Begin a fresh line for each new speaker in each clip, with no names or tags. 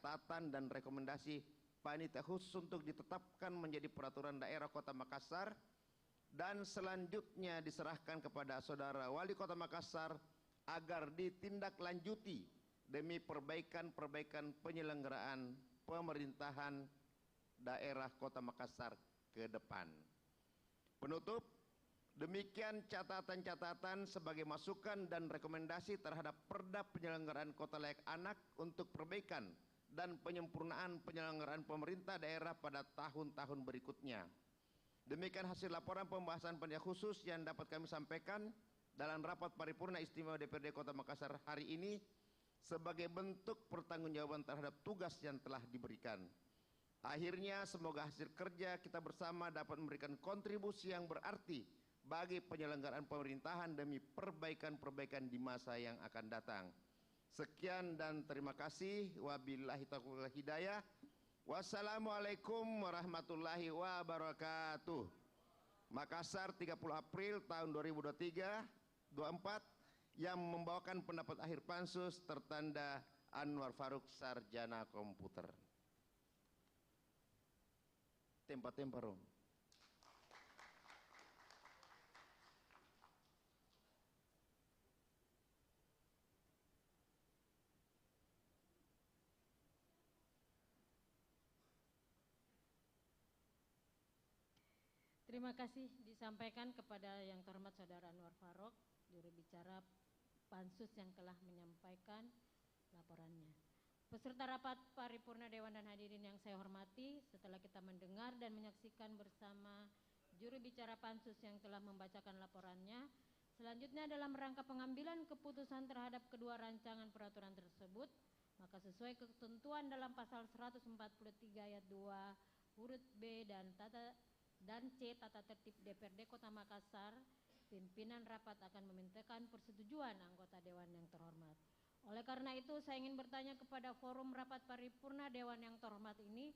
catatan dan rekomendasi panitia khusus untuk ditetapkan menjadi peraturan daerah Kota Makassar dan selanjutnya diserahkan kepada Saudara Wali Kota Makassar agar ditindaklanjuti demi perbaikan penyelenggaraan pemerintahan daerah Kota Makassar ke depan. Penutup, demikian catatan-catatan sebagai masukan dan rekomendasi terhadap Perda Penyelenggaraan Kota Layak Anak untuk perbaikan dan penyempurnaan penyelenggaraan pemerintah daerah pada tahun-tahun berikutnya. Demikian hasil laporan pembahasan panitia khusus yang dapat kami sampaikan dalam rapat paripurna istimewa DPRD Kota Makassar hari ini sebagai bentuk pertanggungjawaban terhadap tugas yang telah diberikan. Akhirnya semoga hasil kerja kita bersama dapat memberikan kontribusi yang berarti bagi penyelenggaraan pemerintahan demi perbaikan-perbaikan di masa yang akan datang. Sekian dan terima kasih. Wabillahi taufiq wal hidayah. Wassalamualaikum warahmatullahi wabarakatuh. Makassar 30 April tahun 2023-24 yang membawakan pendapat akhir pansus tertanda Anwar Faruk Sarjana Komputer. Tempat-tempat Rom.
Terima kasih disampaikan kepada yang terhormat Saudara Anwar Faruk, juru bicara Pansus yang telah menyampaikan laporannya. Peserta rapat paripurna Dewan dan hadirin yang saya hormati, setelah kita mendengar dan menyaksikan bersama juru bicara Pansus yang telah membacakan laporannya, selanjutnya dalam rangka pengambilan keputusan terhadap kedua rancangan peraturan tersebut, maka sesuai ketentuan dalam pasal 143 ayat 2 huruf B dan C tata tertib DPRD Kota Makassar, pimpinan rapat akan memintakan persetujuan anggota Dewan yang terhormat. Oleh karena itu saya ingin bertanya kepada forum rapat paripurna Dewan yang terhormat ini,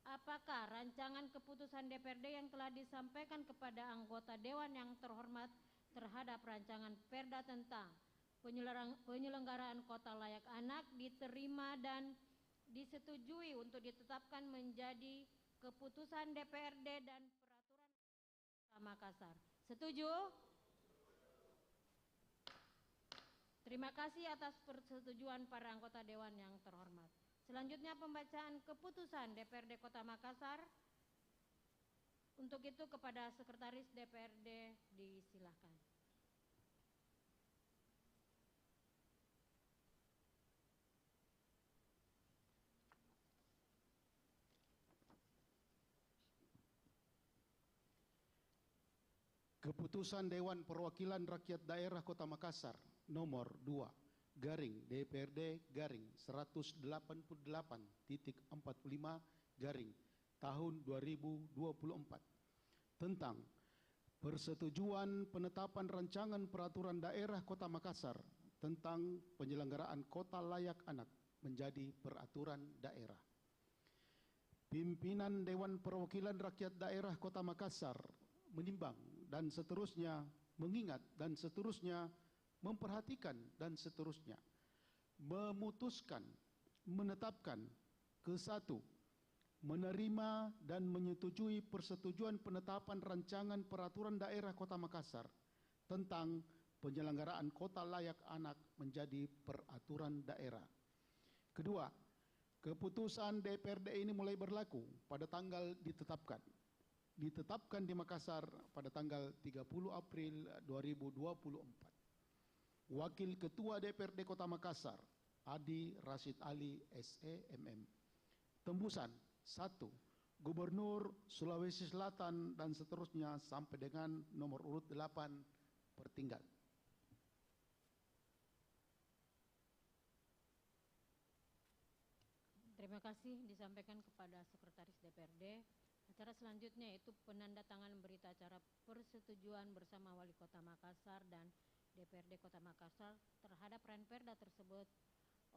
apakah rancangan keputusan DPRD yang telah disampaikan kepada anggota Dewan yang terhormat terhadap rancangan Perda tentang penyelenggaraan Kota Layak Anak diterima dan disetujui untuk ditetapkan menjadi keputusan DPRD dan peraturan Kota Makassar? Setuju? Terima kasih atas persetujuan para anggota Dewan yang terhormat. Selanjutnya pembacaan keputusan DPRD Kota Makassar. Untuk itu kepada Sekretaris DPRD disilahkan.
Keputusan Dewan Perwakilan Rakyat Daerah Kota Makassar nomor 2 garing DPRD garing 188.45 garing tahun 2024 tentang persetujuan penetapan rancangan peraturan daerah Kota Makassar tentang penyelenggaraan Kota Layak Anak menjadi peraturan daerah. Pimpinan Dewan Perwakilan Rakyat Daerah Kota Makassar menimbang dan seterusnya, mengingat dan seterusnya, memperhatikan dan seterusnya, memutuskan, menetapkan ke satu, menerima dan menyetujui persetujuan penetapan rancangan peraturan daerah Kota Makassar tentang penyelenggaraan Kota Layak Anak menjadi peraturan daerah. Kedua, keputusan DPRD ini mulai berlaku pada tanggal ditetapkan di Makassar pada tanggal 30 April 2024. Wakil Ketua DPRD Kota Makassar, Adi Rashid Ali SEMM. Tembusan 1. Gubernur Sulawesi Selatan dan seterusnya sampai dengan nomor urut 8 pertinggal.
Terima kasih disampaikan kepada Sekretaris DPRD. Acara selanjutnya yaitu penandatanganan berita acara persetujuan bersama Wali Kota Makassar dan DPRD Kota Makassar terhadap Ranperda tersebut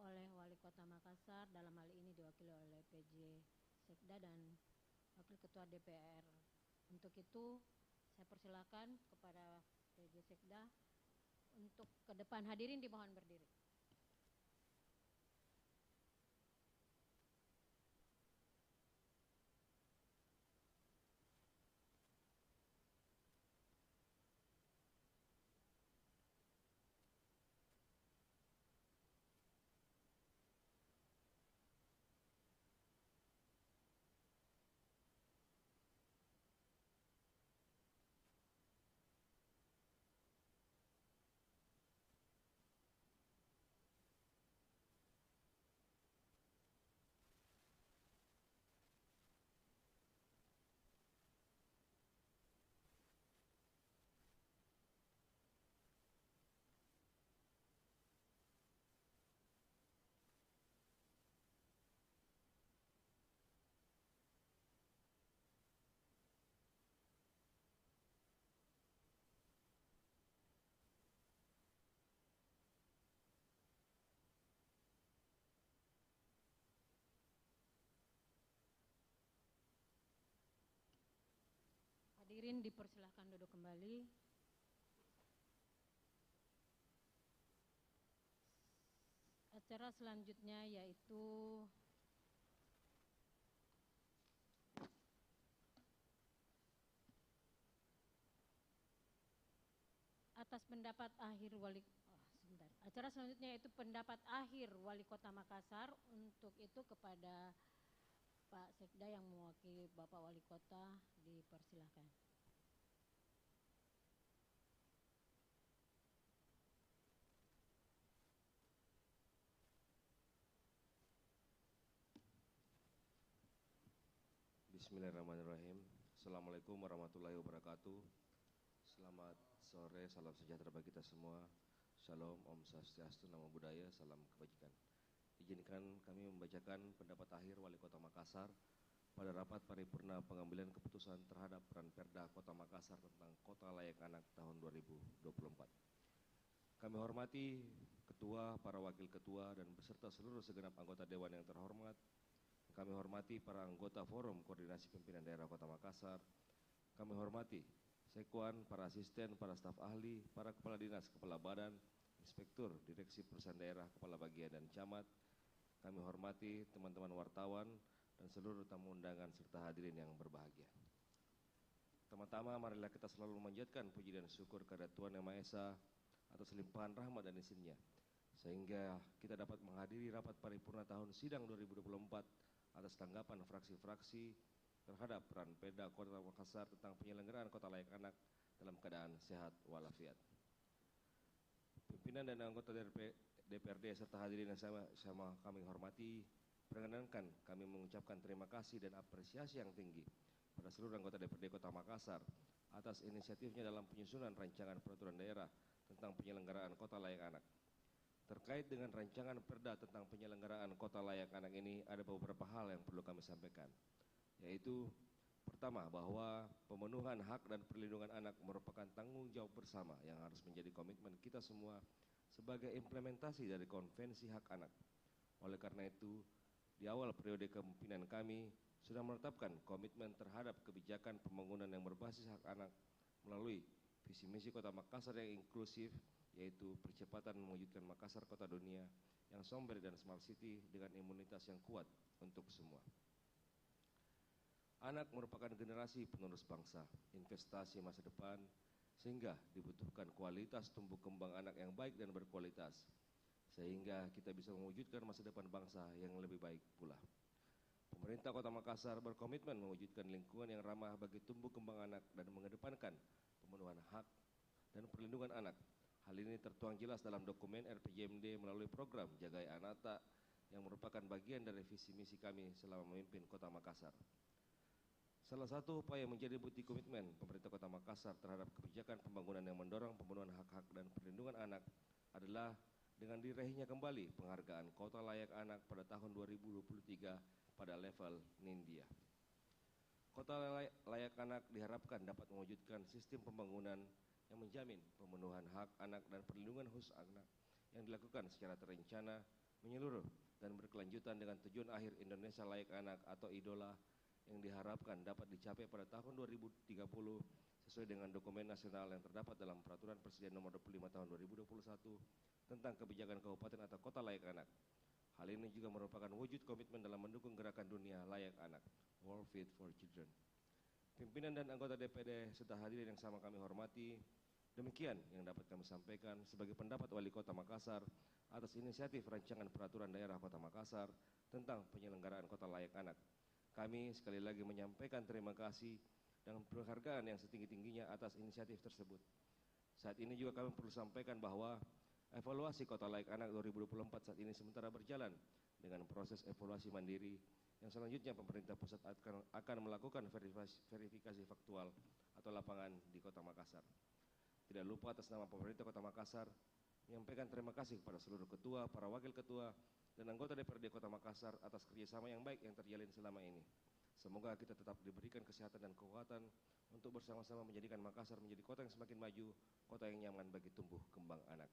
oleh Wali Kota Makassar, dalam hal ini diwakili oleh PJ Sekda dan Wakil Ketua DPR. Untuk itu saya persilakan kepada PJ Sekda untuk ke depan. Hadirin dimohon berdiri. hadirin dipersilahkan duduk kembali. Acara selanjutnya yaitu atas pendapat akhir Acara selanjutnya yaitu pendapat akhir Wali Kota Makassar. Untuk itu kepada Pak Sekda yang mewakili Bapak Wali Kota dipersilahkan.
Bismillahirrahmanirrahim. Assalamualaikum warahmatullahi wabarakatuh. Selamat sore, salam sejahtera bagi kita semua. Shalom, Om Swastiastu, Namo Buddhaya, salam kebajikan. Izinkan kami membacakan pendapat akhir Wali Kota Makassar pada rapat paripurna pengambilan keputusan terhadap Ranperda Kota Makassar tentang Kota Layak Anak tahun 2024. Kami hormati Ketua, para Wakil Ketua, dan beserta seluruh segenap anggota Dewan yang terhormat. Kami hormati para anggota Forum Koordinasi Pimpinan Daerah Kota Makassar. Kami hormati Sekwan, para asisten, para staf ahli, para kepala dinas, kepala badan, inspektur, direksi perusahaan daerah, kepala bagian, dan camat. Kami hormati teman-teman wartawan dan seluruh tamu undangan serta hadirin yang berbahagia. Pertama-tama marilah kita selalu memanjatkan puji dan syukur kepada Tuhan Yang Maha Esa atas limpahan rahmat dan izinnya, sehingga kita dapat menghadiri rapat paripurna tahun sidang 2024 atas tanggapan fraksi-fraksi terhadap Ranperda Kota Makassar tentang penyelenggaraan Kota Layak Anak dalam keadaan sehat walafiat. Pimpinan dan anggota DPRD serta hadirin yang sama kami hormati, perkenankan kami mengucapkan terima kasih dan apresiasi yang tinggi pada seluruh anggota DPRD Kota Makassar atas inisiatifnya dalam penyusunan rancangan peraturan daerah tentang penyelenggaraan Kota Layak Anak. Terkait dengan rancangan perda tentang penyelenggaraan Kota Layak Anak ini, ada beberapa hal yang perlu kami sampaikan, yaitu pertama, bahwa pemenuhan hak dan perlindungan anak merupakan tanggung jawab bersama yang harus menjadi komitmen kita semua sebagai implementasi dari Konvensi Hak Anak. Oleh karena itu, di awal periode kepemimpinan kami sudah menetapkan komitmen terhadap kebijakan pembangunan yang berbasis hak anak melalui visi misi Kota Makassar yang inklusif, yaitu percepatan mewujudkan Makassar Kota Dunia yang somber dan smart city dengan imunitas yang kuat untuk semua. Anak merupakan generasi penerus bangsa, investasi masa depan, sehingga dibutuhkan kualitas tumbuh kembang anak yang baik dan berkualitas, sehingga kita bisa mewujudkan masa depan bangsa yang lebih baik pula. Pemerintah Kota Makassar berkomitmen mewujudkan lingkungan yang ramah bagi tumbuh kembang anak dan mengedepankan pemenuhan hak dan perlindungan anak. Hal ini tertuang jelas dalam dokumen RPJMD melalui program Jagai Anata yang merupakan bagian dari visi misi kami selama memimpin Kota Makassar. Salah satu upaya menjadi bukti komitmen pemerintah Kota Makassar terhadap kebijakan pembangunan yang mendorong pemenuhan hak-hak dan perlindungan anak adalah dengan diraihnya kembali penghargaan Kota Layak Anak pada tahun 2023 pada level Nindya. Kota Layak Anak diharapkan dapat mewujudkan sistem pembangunan yang menjamin pemenuhan hak anak dan perlindungan khusus anak yang dilakukan secara terencana, menyeluruh, dan berkelanjutan dengan tujuan akhir Indonesia Layak Anak atau IDOLA yang diharapkan dapat dicapai pada tahun 2030 sesuai dengan dokumen nasional yang terdapat dalam Peraturan Presiden Nomor 25 Tahun 2021 tentang kebijakan kabupaten atau kota layak anak. Hal ini juga merupakan wujud komitmen dalam mendukung gerakan dunia layak anak, World Fit for Children. Pimpinan dan anggota DPD serta hadirin yang sama kami hormati, demikian yang dapat kami sampaikan sebagai pendapat Wali Kota Makassar atas inisiatif rancangan peraturan daerah Kota Makassar tentang penyelenggaraan Kota Layak Anak. Kami sekali lagi menyampaikan terima kasih dan penghargaan yang setinggi-tingginya atas inisiatif tersebut. Saat ini juga kami perlu sampaikan bahwa evaluasi Kota Layak Anak 2024 saat ini sementara berjalan dengan proses evaluasi mandiri yang selanjutnya pemerintah pusat akan melakukan verifikasi faktual atau lapangan di Kota Makassar. Tidak lupa atas nama pemerintah Kota Makassar menyampaikan terima kasih kepada seluruh ketua, para wakil ketua, dan anggota DPRD Kota Makassar atas kerjasama yang baik yang terjalin selama ini. Semoga kita tetap diberikan kesehatan dan kekuatan untuk bersama-sama menjadikan Makassar menjadi kota yang semakin maju, kota yang nyaman bagi tumbuh kembang anak.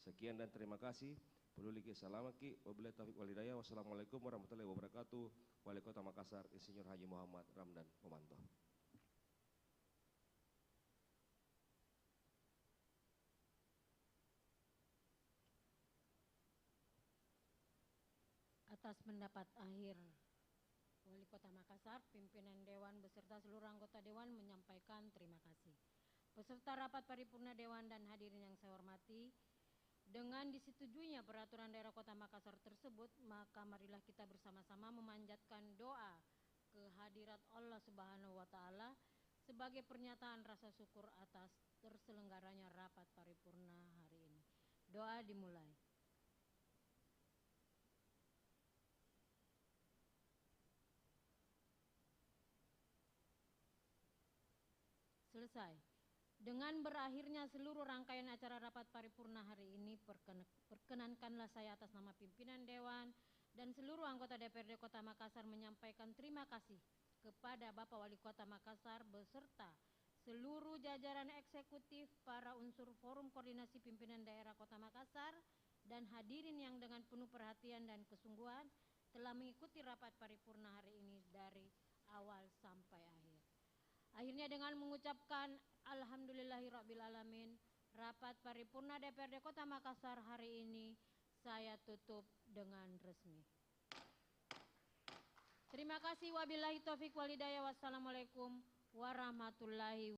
Sekian dan terima kasih. Pululiki salamaki, wabillahi taufiq wal hidayah. Wassalamualaikum warahmatullahi wabarakatuh. Wali Kota Makassar, Insinyur Haji Muhammad Ramdan Pomanto.
atas pendapat akhir Wali Kota Makassar, pimpinan Dewan beserta seluruh anggota Dewan menyampaikan terima kasih. Peserta rapat paripurna Dewan dan hadirin yang saya hormati, dengan disetujuinya peraturan daerah Kota Makassar tersebut, maka marilah kita bersama-sama memanjatkan doa kehadirat Allah Subhanahu wa Ta'ala sebagai pernyataan rasa syukur atas terselenggaranya rapat paripurna hari ini. Doa dimulai. Selesai. Dengan berakhirnya seluruh rangkaian acara rapat paripurna hari ini, perkenankanlah saya atas nama pimpinan Dewan dan seluruh anggota DPRD Kota Makassar menyampaikan terima kasih kepada Bapak Wali Kota Makassar beserta seluruh jajaran eksekutif, para unsur Forum Koordinasi Pimpinan Daerah Kota Makassar, dan hadirin yang dengan penuh perhatian dan kesungguhan telah mengikuti rapat paripurna hari ini dari awal sampai akhir. Akhirnya dengan mengucapkan Alhamdulillahirrabbilalamin, rapat paripurna DPRD Kota Makassar hari ini saya tutup dengan resmi. Terima kasih, wabillahi taufiq walhidayah, wassalamualaikum warahmatullahi wabarakatuh.